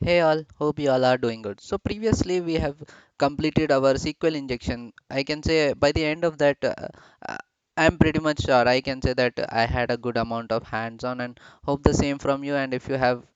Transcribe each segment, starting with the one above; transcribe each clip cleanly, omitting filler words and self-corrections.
Hey all, hope you all are doing good. So previously we have completed our SQL injection. I can say by the end of that, uh, I'm pretty much sure I can say that I had a good amount of hands-on and hope the same from you. And if you have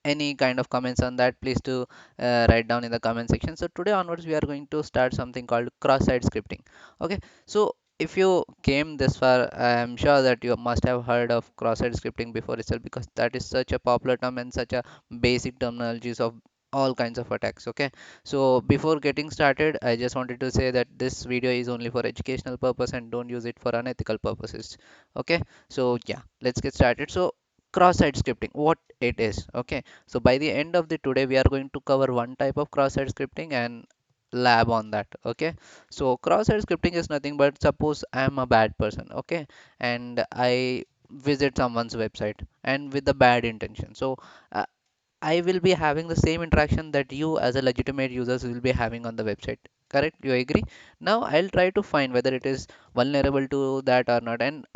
any kind of comments on that, please do write down in the comment section. So today onwards we are going to start something called cross-site scripting. Okay, so if you came this far, I am sure that you must have heard of cross-site scripting before itself, because that is such a popular term and such a basic terminologies of all kinds of attacks. Okay, so before getting started, I just wanted to say that this video is only for educational purpose and don't use it for unethical purposes. Okay, so yeah, let's get started. So cross-site scripting, what it is. Okay, so by the end of the today we are going to cover one type of cross-site scripting and lab on that. Okay, so cross-site scripting is nothing but, suppose I am a bad person, okay, and I visit someone's website and with the bad intention. So uh, I will be having the same interaction that you as a legitimate users will be having on the website. Correct? You agree? Now I'll try to find whether it is vulnerable to that or not. And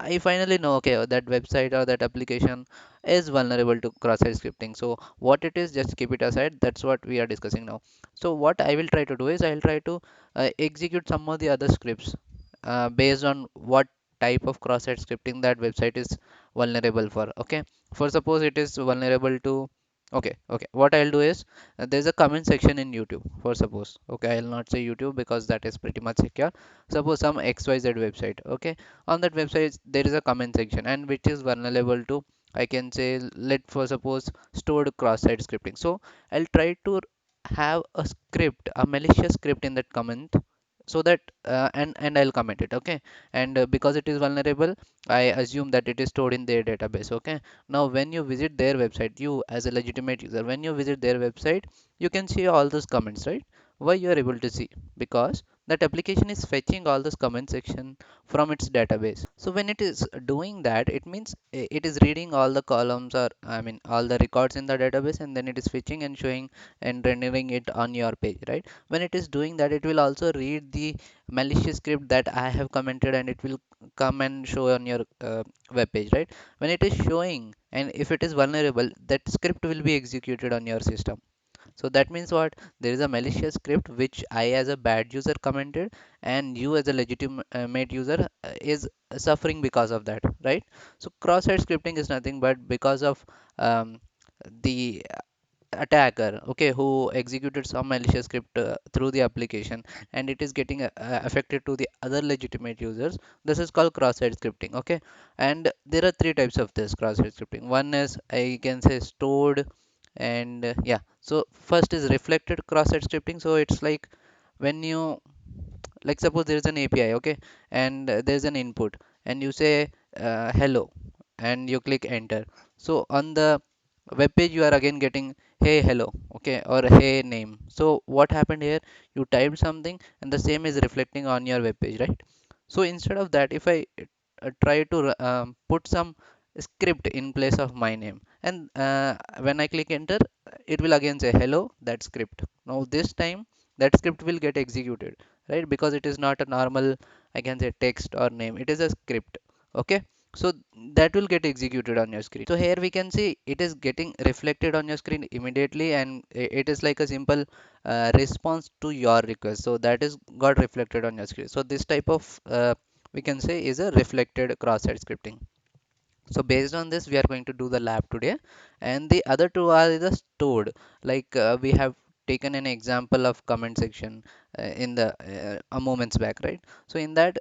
I finally know, okay, that website or that application is vulnerable to cross-site scripting. So what it is, just keep it aside. That's what we are discussing now. So what I will try to do is I'll try to execute some of the other scripts based on what type of cross-site scripting that website is vulnerable for. Okay, for suppose it is vulnerable to, okay, what I'll do is there's a comment section in YouTube, for suppose. Okay, I'll not say YouTube because that is pretty much secure. Suppose some XYZ website. Okay, on that website there is a comment section and which is vulnerable to, I can say, let for suppose stored cross-site scripting. So I'll try to have a script, a malicious script in that comment, so that and I'll comment it. Okay, and because it is vulnerable, I assume that it is stored in their database. Okay, now when you visit their website, you as a legitimate user, when you visit their website, you can see all those comments, right? Why you are able to see? Because that application is fetching all those comment section from its database. So when it is doing that, it means it is reading all the columns, or I mean all the records in the database, and then it is fetching and showing and rendering it on your page, right? When it is doing that, it will also read the malicious script that I have commented, and it will come and show on your web page, right? When it is showing, and if it is vulnerable, that script will be executed on your system. So that means what? There is a malicious script which I as a bad user commented, and you as a legitimate user is suffering because of that, right? So cross-site scripting is nothing but because of um, the attacker, okay, who executed some malicious script through the application, and it is getting affected to the other legitimate users. This is called cross-site scripting. Okay, and there are three types of this cross-site scripting. One is, I can say, stored, and yeah, so first is reflected cross-site scripting. So it's like when you, like suppose there is an API, okay, and there is an input, and you say hello, and you click enter. So on the web page you are again getting hey hello, okay, or hey name. So what happened here? You typed something and the same is reflecting on your web page, right? So instead of that, if I try to put some script in place of my name, and when I click enter, it will again say hello, that script. Now this time that script will get executed, right? Because it is not a normal, I can say, text or name, it is a script. Okay, so that will get executed on your screen. So here we can see it is getting reflected on your screen immediately, and it is like a simple response to your request. So that is got reflected on your screen. So this type of we can say is a reflected cross-site scripting. So based on this, we are going to do the lab today, and the other two are the stored. Like we have taken an example of comment section in the a moments back, right? So in that,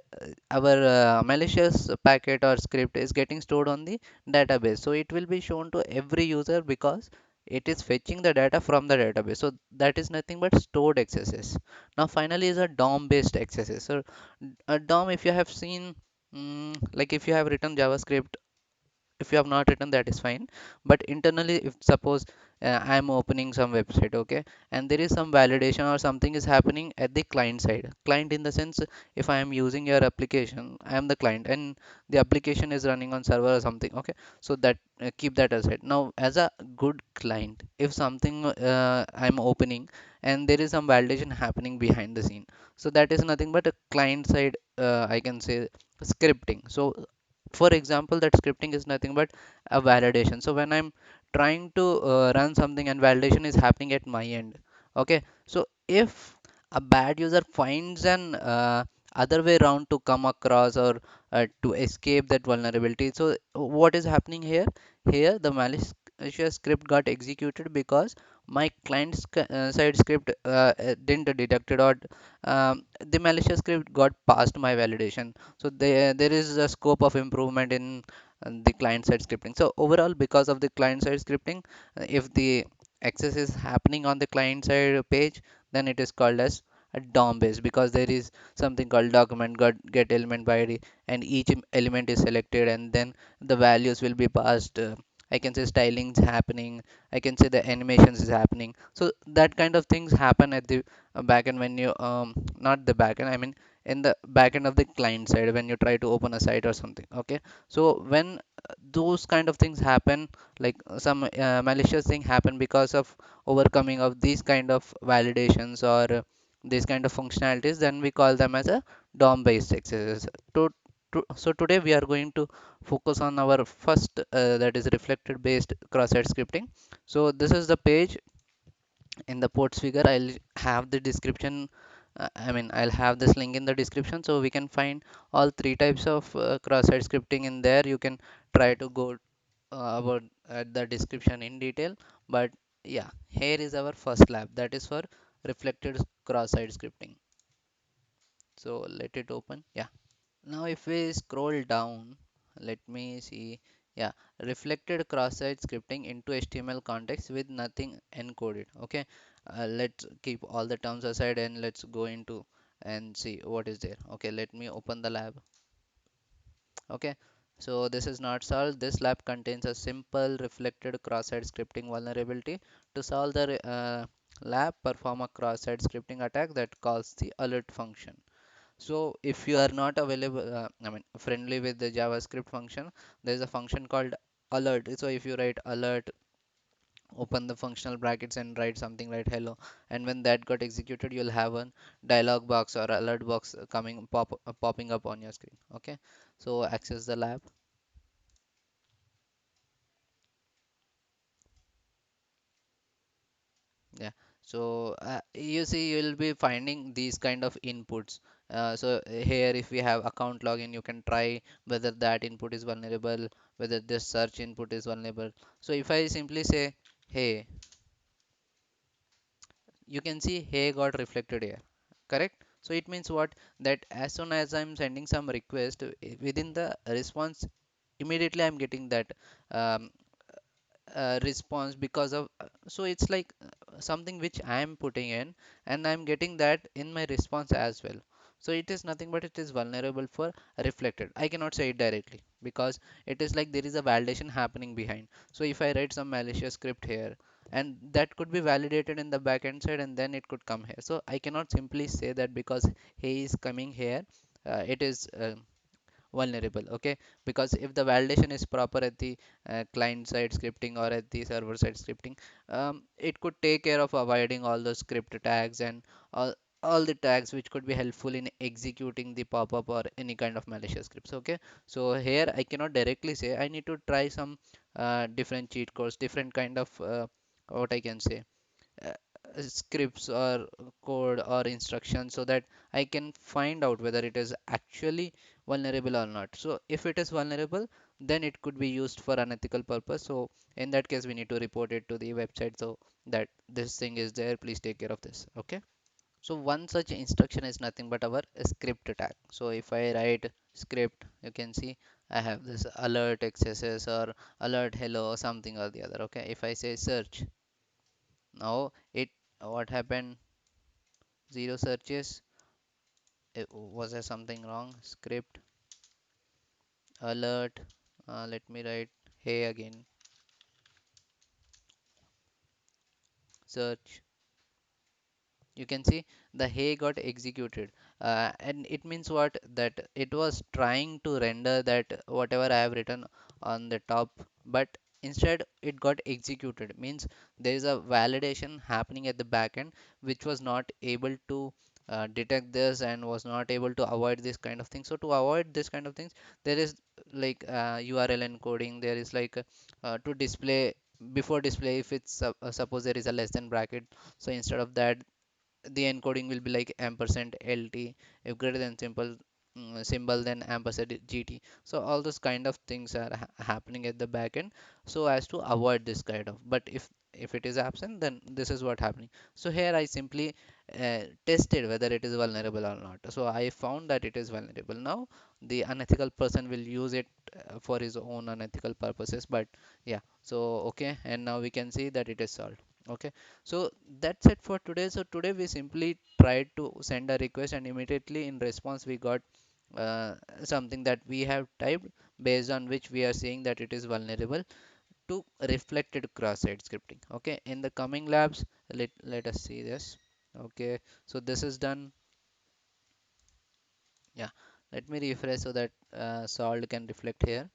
our malicious packet or script is getting stored on the database. So it will be shown to every user because it is fetching the data from the database. So that is nothing but stored XSS. Now finally is a DOM based XSS. So a DOM, if you have seen, like if you have written JavaScript, if you have not written, that is fine. But internally, if suppose I am opening some website, okay, and there is some validation or something is happening at the client side. Client in the sense, if I am using your application, I am the client, and the application is running on server or something. Okay, so that keep that aside. Now as a good client, if something I'm opening and there is some validation happening behind the scene, so that is nothing but a client side, I can say, scripting. So for example, that scripting is nothing but a validation. So when I'm trying to run something and validation is happening at my end. Okay, so if a bad user finds an other way around to come across or to escape that vulnerability, so what is happening here? Here the malicious script got executed because my side script didn't detect it, or the malicious script got past my validation. So there is a scope of improvement in the client side scripting. So overall, because of the client side scripting, if the access is happening on the client side page, then it is called as a DOM base, because there is something called document get element by ID, and each element is selected, and then the values will be passed. I can say stylings happening. I can say the animations is happening. So that kind of things happen at the backend when you not the backend. I mean in the backend of the client side when you try to open a site or something. Okay, so when those kind of things happen, like some malicious thing happen because of overcoming of these kind of validations or these kind of functionalities, then we call them as a DOM based accesses. So today we are going to focus on our first that is reflected based cross-site scripting. So this is the page. In the ports figure, I'll have the description. I'll have this link in the description, so we can find all three types of cross-site scripting in there. You can try to go about the description in detail, but yeah, here is our first lab, that is for reflected cross-site scripting. So let it open. Yeah, now if we scroll down, let me see. Yeah, reflected cross-site scripting into HTML context with nothing encoded. Okay, let's keep all the terms aside and let's go into and see what is there. Okay, let me open the lab. Okay, so this is not solved. This lab contains a simple reflected cross-site scripting vulnerability. To solve the lab, perform a cross-site scripting attack that calls the alert function. So if you are not available, friendly with the JavaScript function, there is a function called alert. So if you write alert, open the functional brackets and write something like hello, and when that got executed, you'll have a dialog box or alert box popping up on your screen. Okay, so access the lab. Yeah, so you see you'll be finding these kind of inputs. So here if we have account login, you can try whether that input is vulnerable, whether this search input is vulnerable. So if I simply say hey, you can see hey got reflected here, correct? So it means what? That as soon as I'm sending some request, within the response, immediately I'm getting that um, response because of so it's like something which I am putting in, and I'm getting that in my response as well. So it is nothing but it is vulnerable for reflected. I cannot say it directly because it is like there is a validation happening behind. So if I write some malicious script here, and that could be validated in the backend side, and then it could come here. So I cannot simply say that because he is coming here, it is vulnerable. Okay, because if the validation is proper at the client side scripting or at the server side scripting, it could take care of avoiding all those script tags and all the tags which could be helpful in executing the pop-up or any kind of malicious scripts. Okay, so here I cannot directly say. I need to try some different cheat codes, different kind of what I can say, uh, scripts or code or instructions, so that I can find out whether it is actually vulnerable or not. So if it is vulnerable, then it could be used for unethical purpose. So in that case, we need to report it to the website so that this thing is there. Please take care of this. Okay. So one such instruction is nothing but our script tag. So if I write script, you can see I have this alert XSS or alert hello or something or the other. Okay. If I say search, now it what happened? Zero searches. Was there something wrong? Script alert. Let me write hey again. Search. You can see the hey got executed, and it means what? That it was trying to render that whatever I have written on the top, but instead it got executed. Means there is a validation happening at the back end which was not able to detect this and was not able to avoid this kind of thing. So to avoid this kind of things, there is like URL encoding. There is like to display before display, if it's suppose there is a less than bracket, so instead of that the encoding will be like ampersand lt. If greater than simple symbol, then ampersand gt. So all those kind of things are happening at the back end, so as to avoid this kind of. But if it is absent, then this is what happening. So here I simply tested whether it is vulnerable or not. So I found that it is vulnerable. Now the unethical person will use it for his own unethical purposes. But yeah, so okay, and now we can see that it is solved. Okay, so that's it for today. So today we simply tried to send a request, and immediately in response we got uh, something that we have typed, based on which we are saying that it is vulnerable to reflected cross-site scripting. Okay, in the coming labs, let us see this. Okay, so this is done. Yeah, let me refresh so that solved can reflect here.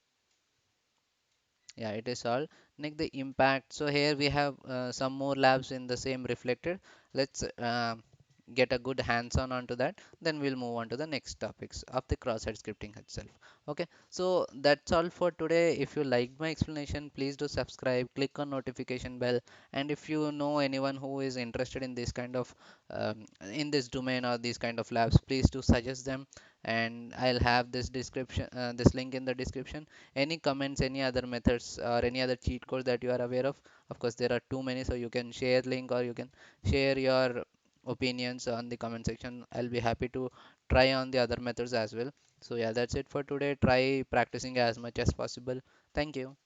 Yeah, it is all. Next, the impact. So here we have some more labs in the same reflected. Let's get a good hands-on onto that. Then we'll move on to the next topics of the cross-site scripting itself. Okay, so that's all for today. If you liked my explanation, please do subscribe, click on notification bell, and if you know anyone who is interested in this kind of in this domain or these kind of labs, please do suggest them. And I'll have this description, this link in the description. Any comments, any other methods, or any other cheat code that you are aware of course there are too many, so you can share link or you can share your opinions on the comment section. I'll be happy to try on the other methods as well. So yeah, that's it for today. Try practicing as much as possible. Thank you.